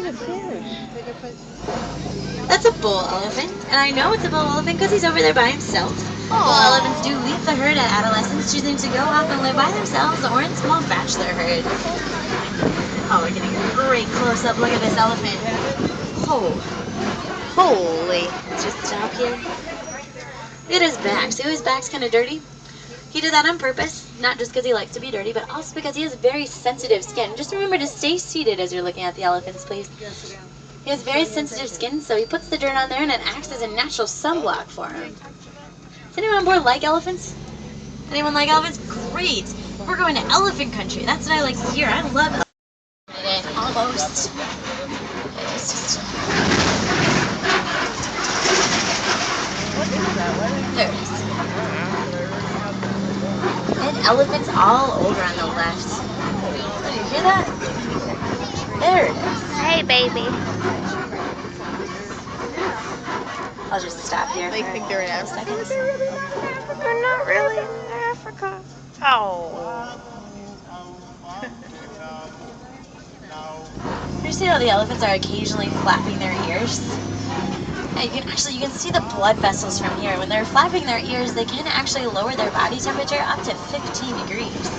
a fish. That's a bull elephant, and I know it's a bull elephant because he's over there by himself. Bull elephants do leave the herd at adolescence, choosing to go off and live by themselves or in small bachelor herds. Oh, we're getting a great close-up look at this elephant. Oh, Holy. let's just stop here. Look at his back. See how his back's kind of dirty? He did that on purpose, not just because he likes to be dirty, but also because he has very sensitive skin. Just remember to stay seated as you're looking at the elephants, please. He has very sensitive skin, so he puts the dirt on there and it acts as a natural sunblock for him. Does anyone on board like elephants? Anyone like elephants? Great! We're going to elephant country. That's what I like to hear. I love elephants. Almost. There it is. And elephants all over on the left. Did you hear that? There it is. Hey, baby. I'll just stop here. They think they're in Africa. Seconds. They're not really in Africa. Oh. You see how the elephants are occasionally flapping their ears? Yeah, you can see the blood vessels from here. When they're flapping their ears, they can actually lower their body temperature up to 15 degrees.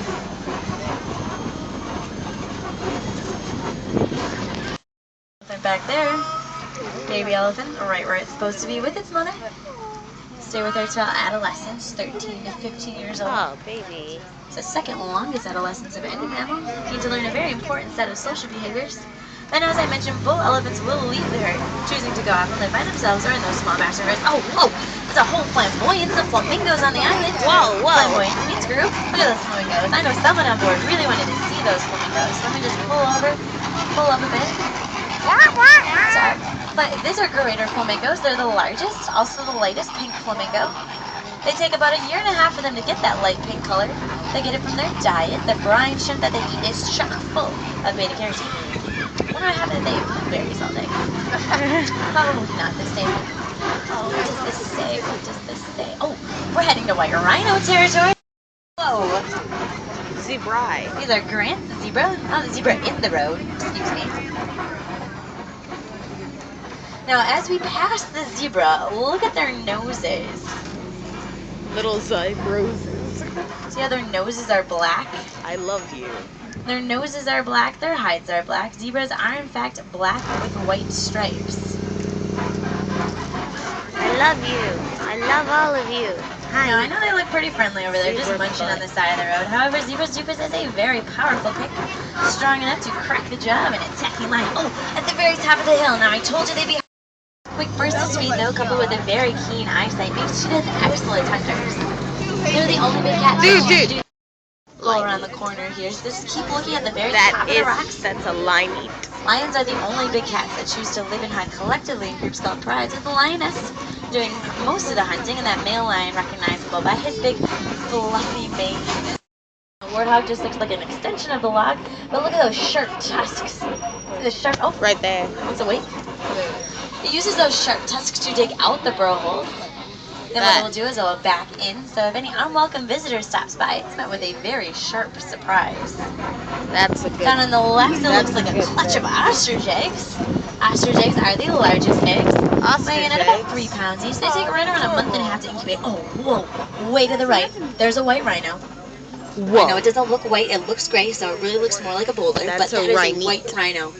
Elephant back there. Baby elephant, right where it's supposed to be with its mother. Stay with her till adolescence, 13 to 15 years old. Oh, baby. It's the second longest adolescence of any mammal. You need to learn a very important set of social behaviors. And as I mentioned, bull elephants will leave the herd, choosing to go off and live by themselves or in those small bachelor herds. Oh, whoa! There's a whole flamboyance of flamingos on the island. Whoa, whoa. Flamboyant means group. Look at those flamingos. I know someone on board really wanted to see those flamingos. Let me just pull up a bit. Sorry. But these are greater flamingos. They're the largest, also the lightest pink flamingo. They take about 1.5 years for them to get that light pink color. They get it from their diet. The brine shrimp that they eat is chock full of beta carotene. I wonder what happened if they ate blueberries all day. Probably not the same. Oh, what does this say? What does this say? Oh, we're heading to white rhino territory. Whoa. Zebra. These are Grant the zebra. Oh, the zebra in the road. Excuse me. Now, as we pass the zebra, look at their noses. Little roses. See how their noses are black? I love you. Their noses are black, their hides are black. Zebras are, in fact, black with white stripes. I love you. I love all of you. Hi. Now, I know they look pretty friendly over there, just munching on the side of the road. However, zebras do possess a very powerful pick, strong enough to crack the jaw of an attacking lion. Oh, at the very top of the hill. Now, I told you they'd be quick bursts of speed, though, coupled with a very keen eyesight, makes them excellent hunters. They're the only big cats that choose to do go around the corner here. So just keep looking at the very top of the rocks. That's a lion. Lions are the only big cats that choose to live and hunt collectively in groups called prides, with the lioness doing most of the hunting, and that male lion recognizable by his big fluffy mane. The warthog just looks like an extension of the log, but look at those sharp tusks. See the sharp, oh, Right there. what's it, wait? It uses those sharp tusks to dig out the burrow holes. Then what it will do is it will back in, so if any unwelcome visitor stops by, it's met with a very sharp surprise. That's a good. Down on the left, it looks like a clutch of ostrich eggs. Ostrich eggs are the largest eggs, weighing at about 3 pounds each. They take right around 1.5 months to incubate. Oh, whoa, way to the right. There's a white rhino. Whoa. I know it doesn't look white, it looks gray, so it really looks more like a boulder, That's but that a is rhino. a white rhino.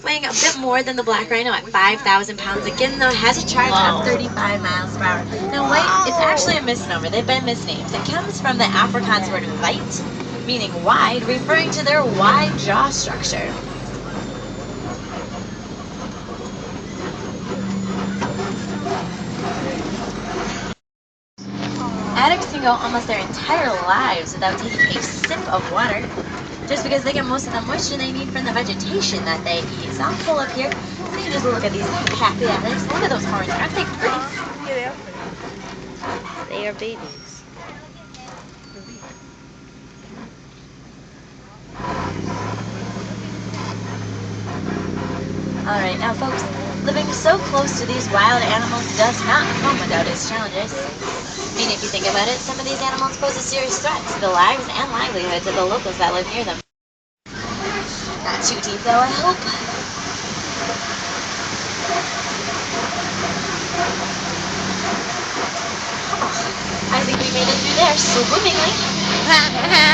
Weighing a bit more than the black rhino at 5,000 pounds. Again, though, has a charge of 35 miles per hour. Now, white is actually a misnomer. They've been misnamed. It comes from the Afrikaans word weit, meaning wide, referring to their wide jaw structure. Addicts can go almost their entire lives without taking a sip of water, just because they get most of the moisture they need from the vegetation that they eat. So I'll pull up here so you can just look at these happy addicts. Look at those horns. Aren't they pretty? Yeah, they are babies. Alright, now folks, living so close to these wild animals does not come without its challenges. I mean, if you think about it, some of these animals pose a serious threat to the lives and livelihoods of the locals that live near them. Not too deep though, I hope. I think we made it through there swimmingly.